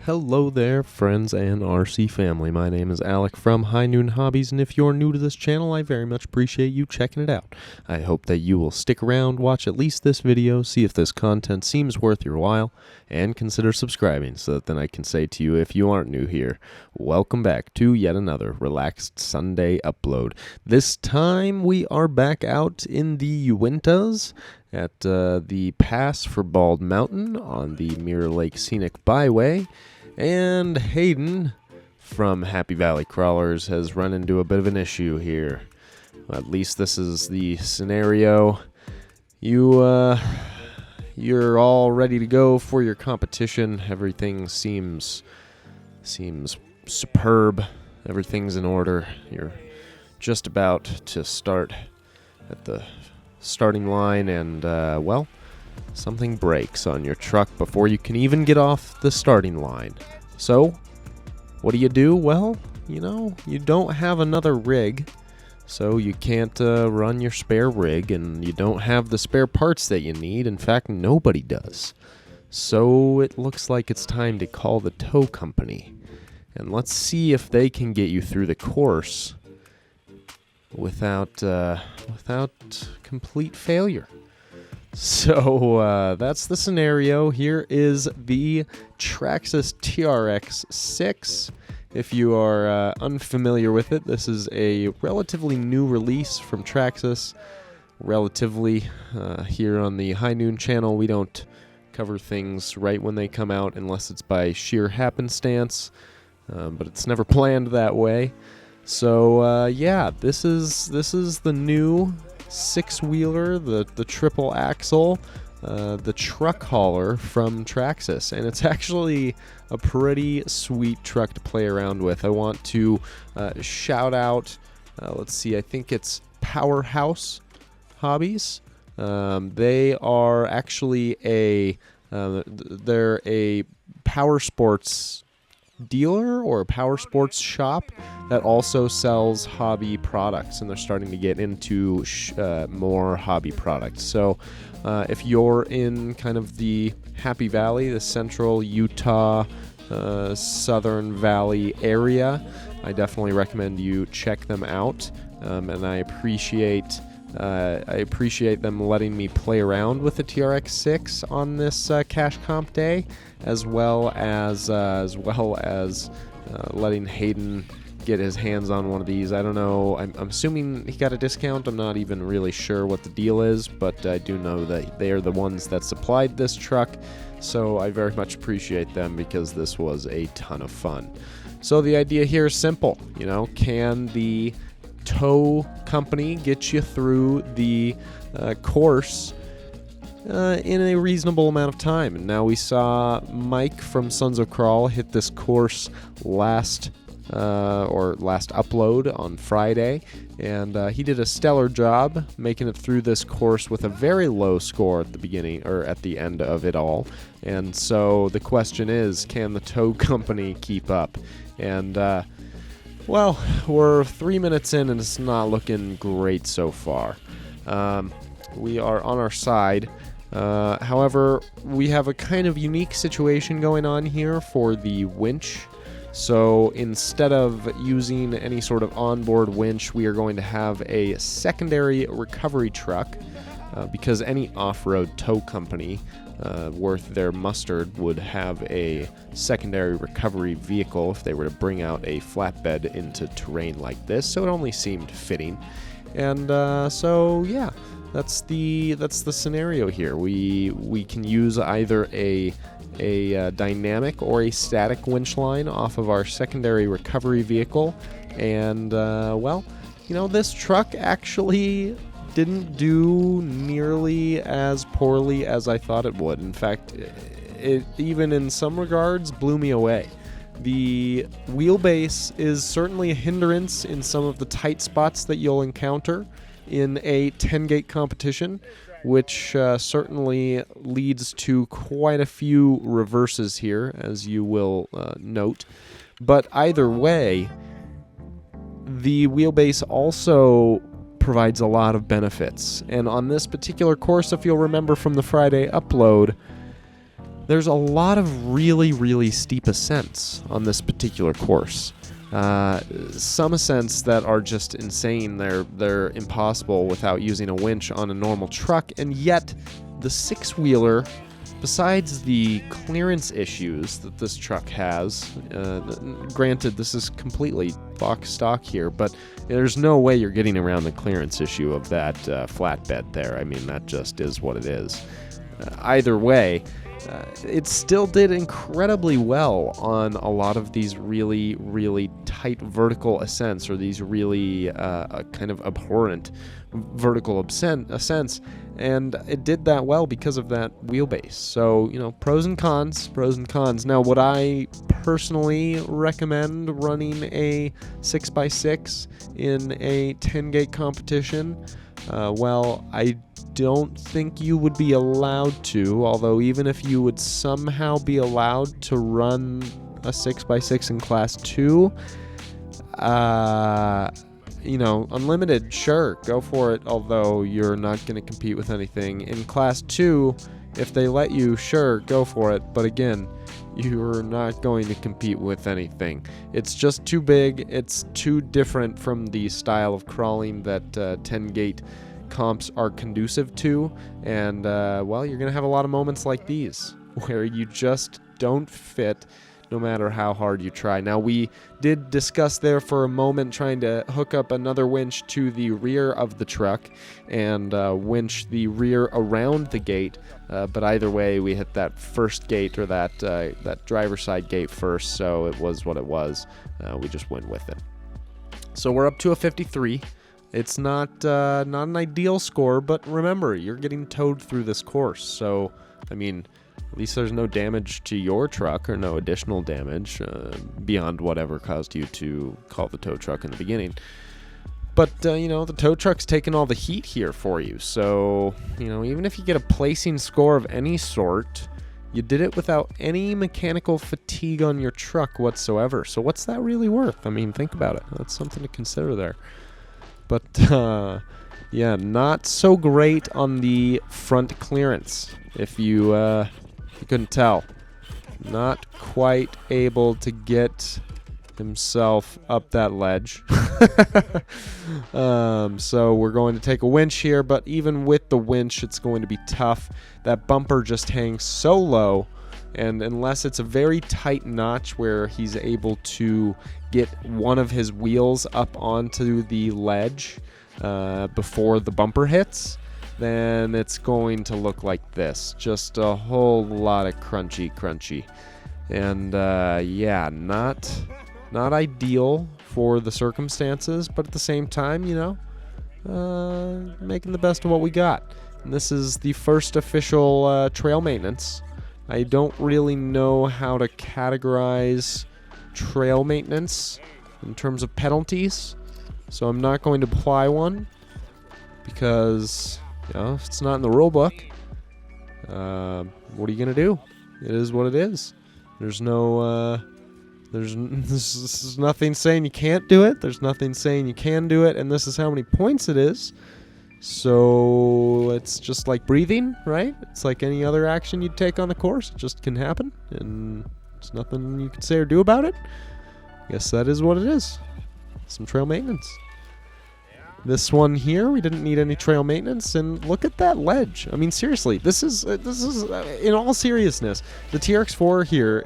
Hello there, friends and RC family. My name is Alec from High Noon Hobbies, and if you're new to this channel, I very much appreciate you checking it out. I hope that you will stick around, watch at least this video, see if this content seems worth your while, and consider subscribing so that then I can say to you, if you aren't new here, welcome back to yet another relaxed Sunday upload. This time we are back out in the Uintas at the pass for Bald Mountain on the Mirror Lake Scenic Byway. And Hayden from Happy Valley Crawlers has run into a bit of an issue here. Well, at least this is the scenario. You're all ready to go for your competition. Everything seems superb. Everything's in order. You're just about to start at the starting line, and well, something breaks on your truck before you can even get off the starting line. So, what do? Well, you don't have another rig, so you can't run your spare rig, and you don't have the spare parts that you need. In fact, nobody does. So, it looks like it's time to call the tow company, and let's see if they can get you through the course without complete failure. So that's the scenario. Here is the Traxxas TRX-6. If you are unfamiliar with it, this is a relatively new release from Traxxas. Relatively, here on the High Noon channel, we don't cover things right when they come out unless it's by sheer happenstance, but it's never planned that way. So yeah, this is the new six-wheeler, the triple axle, the truck hauler from Traxxas, and it's actually a pretty sweet truck to play around with. I want to shout out, let's see, I think it's Powerhouse Hobbies. They are actually they're a power sports dealer or a power sports shop that also sells hobby products, and they're starting to get into more hobby products. So if you're in kind of the Happy Valley, the central Utah, Southern Valley area, I definitely recommend you check them out, and I appreciate them letting me play around with the TRX-6 on this cash comp day, as well as letting Hayden get his hands on one of these. I don't know. I'm assuming he got a discount. I'm not even really sure what the deal is, but I do know that they are the ones that supplied this truck, so I very much appreciate them because this was a ton of fun. So the idea here is simple. Can the tow company get you through the course in a reasonable amount of time? And now we saw Mike from Sons of Crawl hit this course last upload on Friday, and he did a stellar job making it through this course with a very low score at the beginning or at the end of it all. And so the question is, can the tow company keep up? And well, we're 3 minutes in and it's not looking great so far. We are on our side. However, we have a kind of unique situation going on here for the winch. So instead of using any sort of onboard winch, we are going to have a secondary recovery truck, because any off-road tow company worth their mustard would have a secondary recovery vehicle if they were to bring out a flatbed into terrain like this. So it only seemed fitting, and so yeah, that's the scenario here. We can use either a dynamic or a static winch line off of our secondary recovery vehicle, and well, this truck actually didn't do nearly as poorly as I thought it would. In fact, it even in some regards blew me away. The wheelbase is certainly a hindrance in some of the tight spots that you'll encounter in a 10-gate competition, which certainly leads to quite a few reverses here, as you will note. But either way, the wheelbase also provides a lot of benefits. And on this particular course, if you'll remember from the Friday upload, there's a lot of really, really steep ascents on this particular course. Some ascents that are just insane. They're impossible without using a winch on a normal truck, and yet the six-wheeler, besides the clearance issues that this truck has, granted this is completely box stock here, but there's no way you're getting around the clearance issue of that flatbed there. I mean, that just is what it is. Either way, it still did incredibly well on a lot of these really, really tight vertical ascents, or these really kind of abhorrent vertical ascents, and it did that well because of that wheelbase. So, pros and cons. Now, would I personally recommend running a 6x6 in a 10-gate competition? Well, I don't think you would be allowed to, although even if you would somehow be allowed to run a 6x6 in Class 2, unlimited, sure, go for it, although you're not going to compete with anything. In Class 2, if they let you, sure, go for it, but again, you're not going to compete with anything. It's just too big, it's too different from the style of crawling that 10-gate comps are conducive to, and well, you're going to have a lot of moments like these where you just don't fit no matter how hard you try. Now, we did discuss there for a moment trying to hook up another winch to the rear of the truck and winch the rear around the gate, but either way, we hit that first gate, or that driver's side gate first, so it was what it was. We just went with it. So we're up to a 53. It's not an ideal score, but remember, you're getting towed through this course, so, I mean, at least there's no damage to your truck, or no additional damage beyond whatever caused you to call the tow truck in the beginning. But, the tow truck's taking all the heat here for you, so, even if you get a placing score of any sort, you did it without any mechanical fatigue on your truck whatsoever. So what's that really worth? I mean, think about it. That's something to consider there. But, yeah, not so great on the front clearance, if you couldn't tell. Not quite able to get himself up that ledge. So we're going to take a winch here, but even with the winch, it's going to be tough. That bumper just hangs so low, and unless it's a very tight notch where he's able to get one of his wheels up onto the ledge before the bumper hits, then it's going to look like this. Just a whole lot of crunchy. And yeah, not ideal for the circumstances, but at the same time, making the best of what we got. And this is the first official trail maintenance. I don't really know how to categorize trail maintenance in terms of penalties, so I'm not going to apply one because if it's not in the rule book, what are you gonna do? It is what it is. There's nothing saying you can't do it. There's nothing saying you can do it, and this is how many points it is. So it's just like breathing, right? It's like any other action you'd take on the course. It just can happen, and there's nothing you can say or do about it. I guess that is what it is. Some trail maintenance. This one here, we didn't need any trail maintenance, and look at that ledge. I mean, seriously, this is in all seriousness, the TRX4 here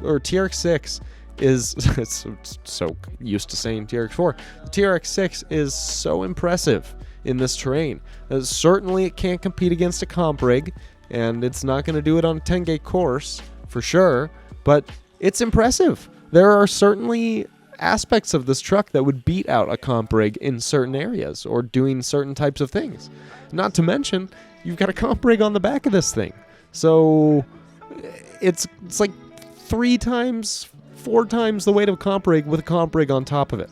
or TRX6 is, it's so used to saying TRX4. The TRX6 is so impressive in this terrain. Certainly it can't compete against a comp rig, and it's not going to do it on a 10-gate course for sure, but it's impressive. There are certainly aspects of this truck that would beat out a comp rig in certain areas or doing certain types of things. Not to mention, you've got a comp rig on the back of this thing. So it's like 3 times, 4 times the weight of a comp rig with a comp rig on top of it.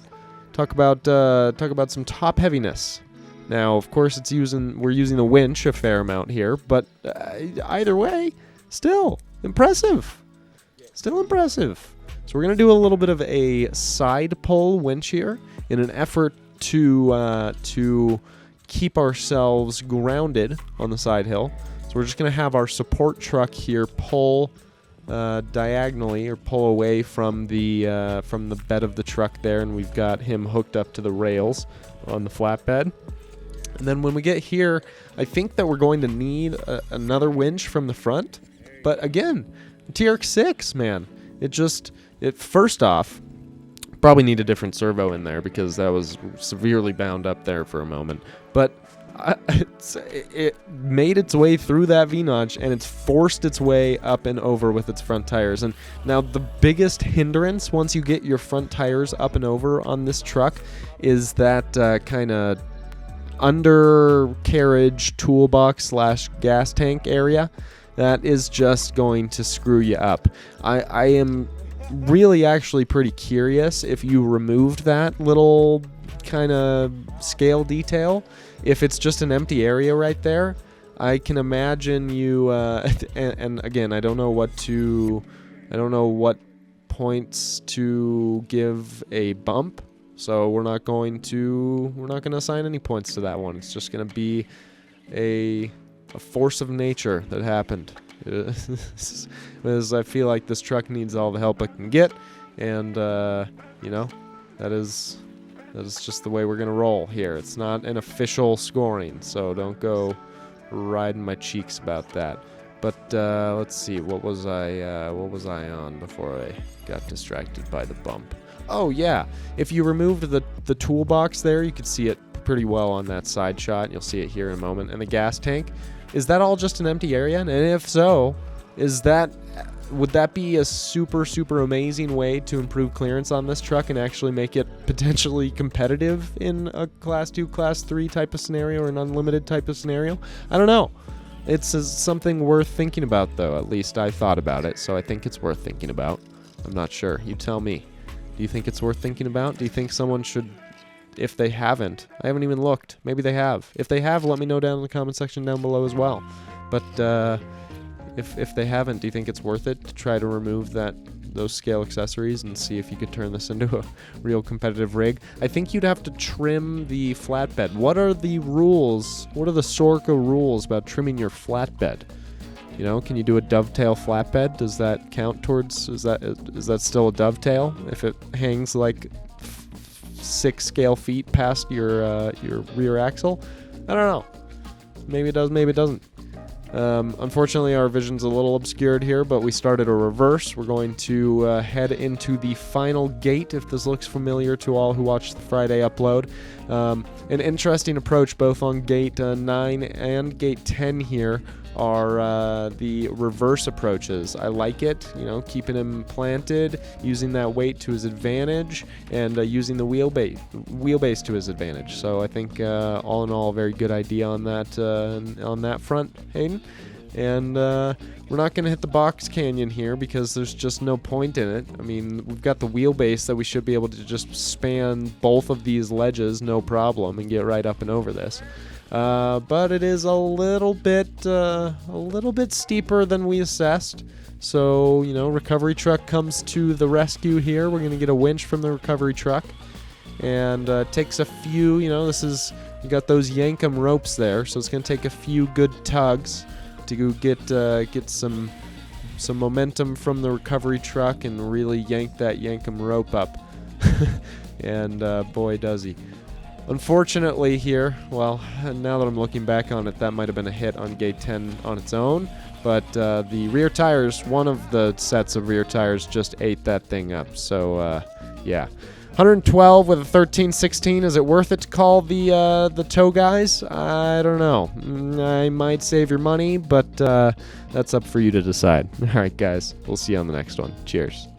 Talk about some top heaviness. Now, of course, we're using the winch a fair amount here, but either way, still impressive. Still impressive. So we're going to do a little bit of a side pull winch here in an effort to keep ourselves grounded on the side hill. So we're just going to have our support truck here pull diagonally, or pull away from the bed of the truck there, and we've got him hooked up to the rails on the flatbed. And then when we get here, I think that we're going to need another winch from the front. But again, TRX-6, man, it first off, probably need a different servo in there because that was severely bound up there for a moment. But it made its way through that V-notch, and it's forced its way up and over with its front tires. And now the biggest hindrance once you get your front tires up and over on this truck is that kind of undercarriage toolbox / gas tank area. That is just going to screw you up. I am really actually pretty curious if you removed that little kind of scale detail, if it's just an empty area right there. I can imagine you and again, I don't know what points to give a bump, so we're not going to assign any points to that one. It's just going to be a force of nature that happened. Because I feel like this truck needs all the help it can get, and that is just the way we're gonna roll here. It's not an official scoring, so don't go riding my cheeks about that. But let's see, what was I on before I got distracted by the bump? Oh yeah, if you removed the toolbox there, you could see it pretty well on that side shot. You'll see it here in a moment. And the gas tank, is that all just an empty area? And if so, would that be a super amazing way to improve clearance on this truck and actually make it potentially competitive in a Class 2, Class 3 type of scenario, or an unlimited type of scenario? I don't know. It's something worth thinking about, though. At least I thought about it, so I think it's worth thinking about. I'm not sure. You tell me. Do you think it's worth thinking about? Do you think someone should... If they haven't, I haven't even looked. Maybe they have. If they have, let me know down in the comment section down below as well. But if they haven't, do you think it's worth it to try to remove those scale accessories and see if you could turn this into a real competitive rig? I think you'd have to trim the flatbed. What are the rules? What are the Sorka rules about trimming your flatbed? You know, can you do a dovetail flatbed? Does that count towards? Is that still a dovetail if it hangs like 6 scale feet past your rear axle? I don't know. Maybe it does, maybe it doesn't. Unfortunately, our vision's a little obscured here, but we started a reverse. We're going to head into the final gate, if this looks familiar to all who watched the Friday upload. An interesting approach both on gate 9 and gate 10 here are the reverse approaches. I like it, keeping him planted, using that weight to his advantage, and using the wheelbase to his advantage. So I think all in all, a very good idea on that front, Hayden. And we're not going to hit the box canyon here because there's just no point in it. I mean, we've got the wheelbase that we should be able to just span both of these ledges, no problem, and get right up and over this. But it is a little bit steeper than we assessed. So, recovery truck comes to the rescue here. We're going to get a winch from the recovery truck, and takes a few, you got those Yankum ropes there, so it's going to take a few good tugs to get some momentum from the recovery truck and really yank that Yankum rope up. And boy, does he. Unfortunately here, well, now that I'm looking back on it, that might have been a hit on gate 10 on its own, but the rear tires, one of the sets of rear tires just ate that thing up. So yeah, 112 with a 1316. Is it worth it to call the tow guys? I don't know. I might save your money, but that's up for you to decide. All right, guys, we'll see you on the next one. Cheers.